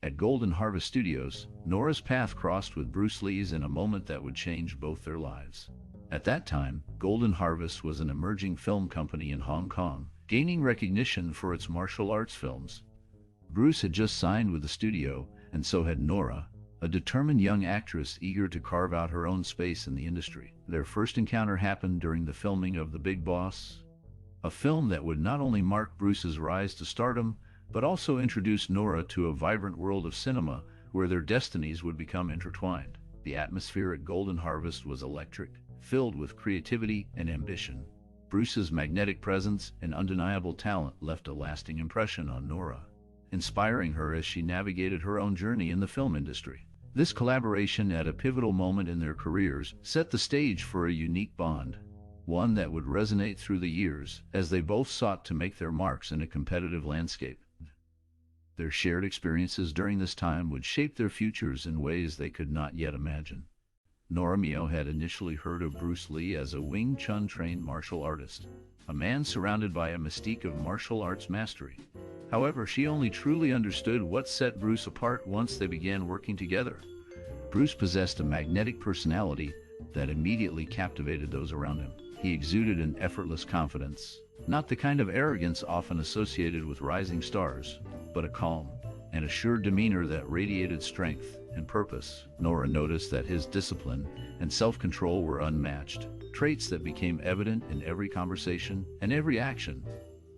At Golden Harvest Studios, Nora's path crossed with Bruce Lee's in a moment that would change both their lives. At that time, Golden Harvest was an emerging film company in Hong Kong, gaining recognition for its martial arts films. Bruce had just signed with the studio, and so had Nora, a determined young actress eager to carve out her own space in the industry. Their first encounter happened during the filming of The Big Boss, a film that would not only mark Bruce's rise to stardom, but also introduce Nora to a vibrant world of cinema where their destinies would become intertwined. The atmosphere at Golden Harvest was electric, filled with creativity and ambition. Bruce's magnetic presence and undeniable talent left a lasting impression on Nora, inspiring her as she navigated her own journey in the film industry. This collaboration at a pivotal moment in their careers set the stage for a unique bond, one that would resonate through the years as they both sought to make their marks in a competitive landscape. Their shared experiences during this time would shape their futures in ways they could not yet imagine. Nora Miao had initially heard of Bruce Lee as a Wing Chun-trained martial artist, a man surrounded by a mystique of martial arts mastery. However, she only truly understood what set Bruce apart once they began working together. Bruce possessed a magnetic personality that immediately captivated those around him. He exuded an effortless confidence, not the kind of arrogance often associated with rising stars, but a calm and assured demeanor that radiated strength and purpose. Nora noticed that his discipline and self-control were unmatched, traits that became evident in every conversation and every action.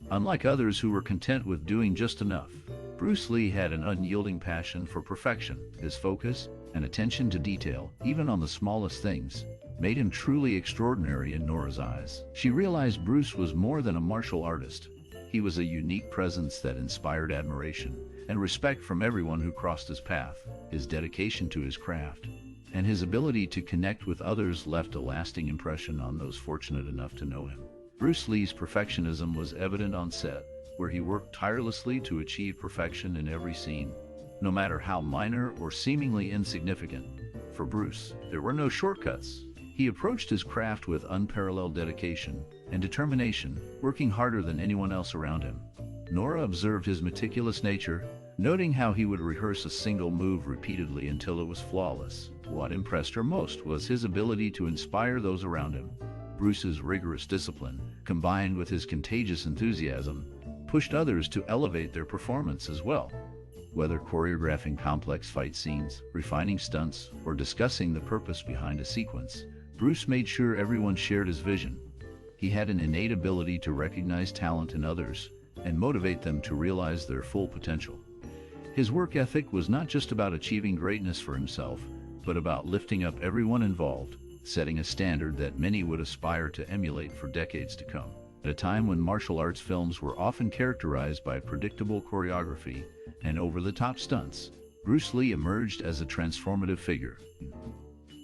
Unlike others who were content with doing just enough, Bruce Lee had an unyielding passion for perfection. His focus and attention to detail, even on the smallest things, made him truly extraordinary in Nora's eyes. She realized Bruce was more than a martial artist. He was a unique presence that inspired admiration and respect from everyone who crossed his path. His dedication to his craft and his ability to connect with others left a lasting impression on those fortunate enough to know him. Bruce Lee's perfectionism was evident on set, where he worked tirelessly to achieve perfection in every scene, no matter how minor or seemingly insignificant. For Bruce, there were no shortcuts. He approached his craft with unparalleled dedication and determination, working harder than anyone else around him. Nora observed his meticulous nature, noting how he would rehearse a single move repeatedly until it was flawless. What impressed her most was his ability to inspire those around him. Bruce's rigorous discipline, combined with his contagious enthusiasm, pushed others to elevate their performance as well. Whether choreographing complex fight scenes, refining stunts, or discussing the purpose behind a sequence, Bruce made sure everyone shared his vision. He had an innate ability to recognize talent in others and motivate them to realize their full potential. His work ethic was not just about achieving greatness for himself, but about lifting up everyone involved, setting a standard that many would aspire to emulate for decades to come. At a time when martial arts films were often characterized by predictable choreography and over-the-top stunts, Bruce Lee emerged as a transformative figure.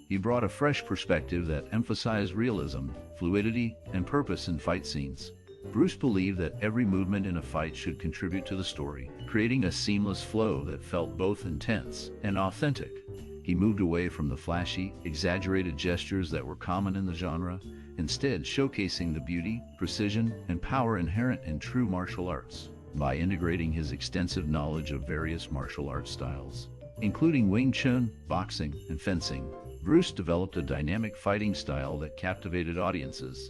He brought a fresh perspective that emphasized realism, fluidity, and purpose in fight scenes. Bruce believed that every movement in a fight should contribute to the story, creating a seamless flow that felt both intense and authentic. He moved away from the flashy, exaggerated gestures that were common in the genre, instead showcasing the beauty, precision, and power inherent in true martial arts. By integrating his extensive knowledge of various martial arts styles, including Wing Chun, boxing, and fencing, Bruce developed a dynamic fighting style that captivated audiences.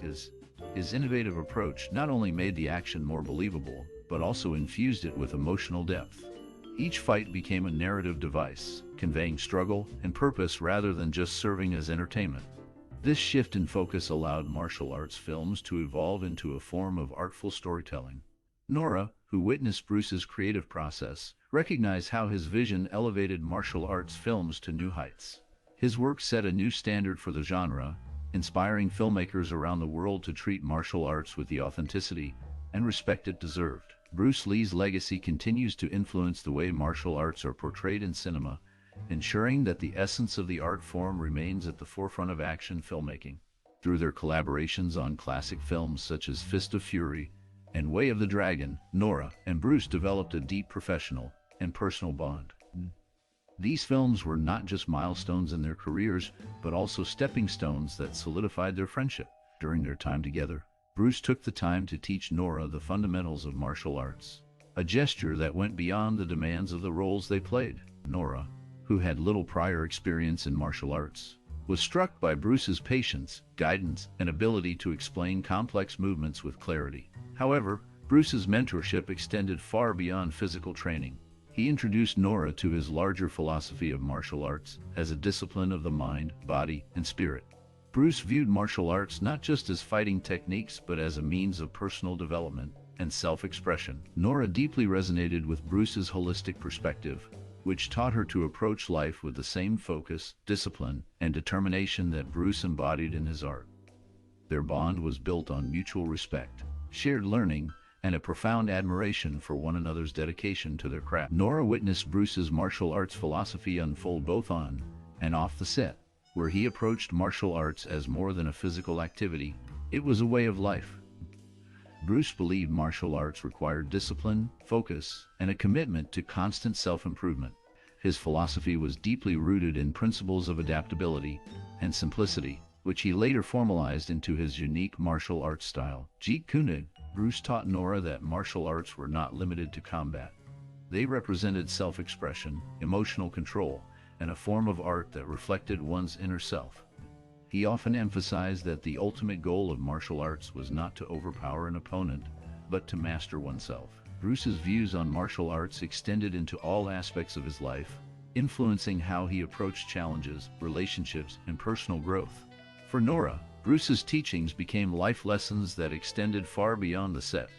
His innovative approach not only made the action more believable, but also infused it with emotional depth. Each fight became a narrative device, conveying struggle and purpose rather than just serving as entertainment. This shift in focus allowed martial arts films to evolve into a form of artful storytelling. Nora, who witnessed Bruce's creative process, recognized how his vision elevated martial arts films to new heights. His work set a new standard for the genre, inspiring filmmakers around the world to treat martial arts with the authenticity and respect it deserved. Bruce Lee's legacy continues to influence the way martial arts are portrayed in cinema, ensuring that the essence of the art form remains at the forefront of action filmmaking. Through their collaborations on classic films such as Fist of Fury and Way of the Dragon, Nora and Bruce developed a deep professional and personal bond. These films were not just milestones in their careers, but also stepping stones that solidified their friendship. During their time together, Bruce took the time to teach Nora the fundamentals of martial arts, a gesture that went beyond the demands of the roles they played. Nora, who had little prior experience in martial arts, was struck by Bruce's patience, guidance, and ability to explain complex movements with clarity. However, Bruce's mentorship extended far beyond physical training. He introduced Nora to his larger philosophy of martial arts as a discipline of the mind, body, and spirit. Bruce viewed martial arts not just as fighting techniques but as a means of personal development and self-expression. Nora deeply resonated with Bruce's holistic perspective, which taught her to approach life with the same focus, discipline, and determination that Bruce embodied in his art. Their bond was built on mutual respect, shared learning, and a profound admiration for one another's dedication to their craft. Nora witnessed Bruce's martial arts philosophy unfold both on and off the set, where he approached martial arts as more than a physical activity. It was a way of life. Bruce believed martial arts required discipline, focus, and a commitment to constant self-improvement. His philosophy was deeply rooted in principles of adaptability and simplicity, which he later formalized into his unique martial arts style, Jeet Kune Do. Bruce taught Nora that martial arts were not limited to combat. They represented self-expression, emotional control, and a form of art that reflected one's inner self. He often emphasized that the ultimate goal of martial arts was not to overpower an opponent, but to master oneself. Bruce's views on martial arts extended into all aspects of his life, influencing how he approached challenges, relationships, and personal growth. For Nora, Bruce's teachings became life lessons that extended far beyond the set.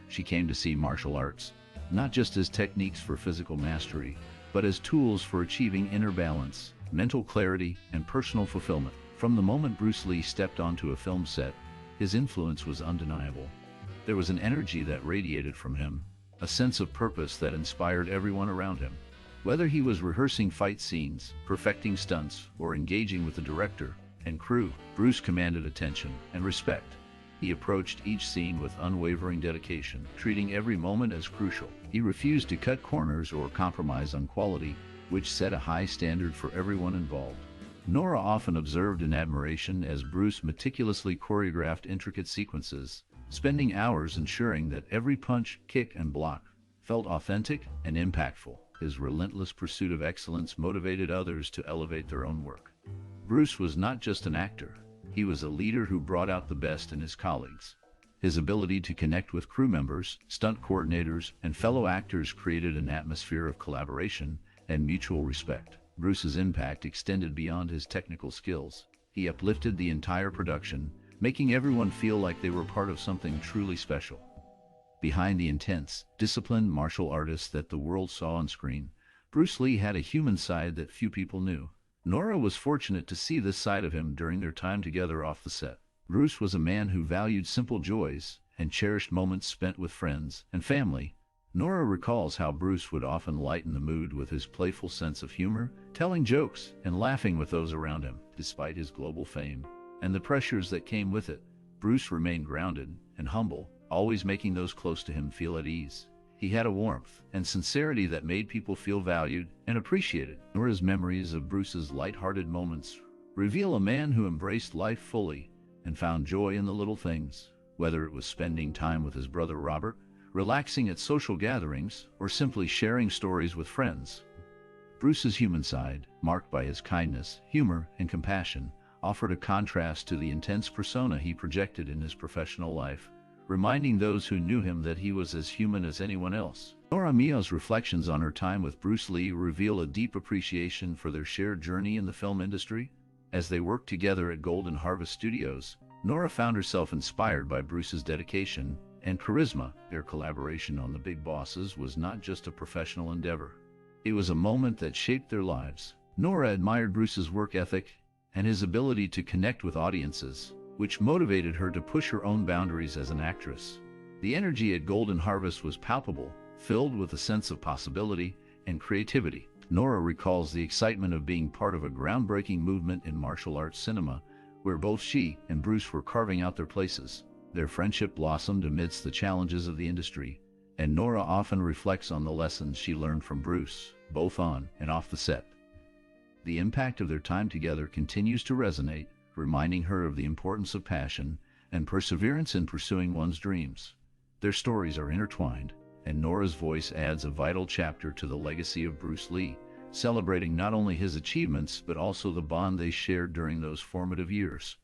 She came to see martial arts, not just as techniques for physical mastery, but as tools for achieving inner balance, mental clarity, and personal fulfillment. From the moment Bruce Lee stepped onto a film set, his influence was undeniable. There was an energy that radiated from him, a sense of purpose that inspired everyone around him. Whether he was rehearsing fight scenes, perfecting stunts, or engaging with the director and crew, Bruce commanded attention and respect. He approached each scene with unwavering dedication, treating every moment as crucial. He refused to cut corners or compromise on quality, which set a high standard for everyone involved. Nora often observed in admiration as Bruce meticulously choreographed intricate sequences, spending hours ensuring that every punch, kick, and block felt authentic and impactful. His relentless pursuit of excellence motivated others to elevate their own work. Bruce was not just an actor, he was a leader who brought out the best in his colleagues. His ability to connect with crew members, stunt coordinators, and fellow actors created an atmosphere of collaboration and mutual respect. Bruce's impact extended beyond his technical skills. He uplifted the entire production, making everyone feel like they were part of something truly special. Behind the intense, disciplined martial artist that the world saw on screen, Bruce Lee had a human side that few people knew. Nora was fortunate to see this side of him during their time together off the set. Bruce was a man who valued simple joys and cherished moments spent with friends and family. Nora recalls how Bruce would often lighten the mood with his playful sense of humor, telling jokes and laughing with those around him. Despite his global fame and the pressures that came with it, Bruce remained grounded and humble, always making those close to him feel at ease. He had a warmth and sincerity that made people feel valued and appreciated. Nora's memories of Bruce's light-hearted moments reveal a man who embraced life fully and found joy in the little things, whether it was spending time with his brother Robert, relaxing at social gatherings, or simply sharing stories with friends. Bruce's human side, marked by his kindness, humor, and compassion, offered a contrast to the intense persona he projected in his professional life, reminding those who knew him that he was as human as anyone else. Nora Miao's reflections on her time with Bruce Lee reveal a deep appreciation for their shared journey in the film industry. As they worked together at Golden Harvest Studios, Nora found herself inspired by Bruce's dedication and charisma. Their collaboration on The Big Bosses was not just a professional endeavor. It was a moment that shaped their lives. Nora admired Bruce's work ethic and his ability to connect with audiences, which motivated her to push her own boundaries as an actress. The energy at Golden Harvest was palpable, filled with a sense of possibility and creativity. Nora recalls the excitement of being part of a groundbreaking movement in martial arts cinema, where both she and Bruce were carving out their places. Their friendship blossomed amidst the challenges of the industry, and Nora often reflects on the lessons she learned from Bruce, both on and off the set. The impact of their time together continues to resonate, reminding her of the importance of passion and perseverance in pursuing one's dreams. Their stories are intertwined, and Nora's voice adds a vital chapter to the legacy of Bruce Lee, celebrating not only his achievements but also the bond they shared during those formative years.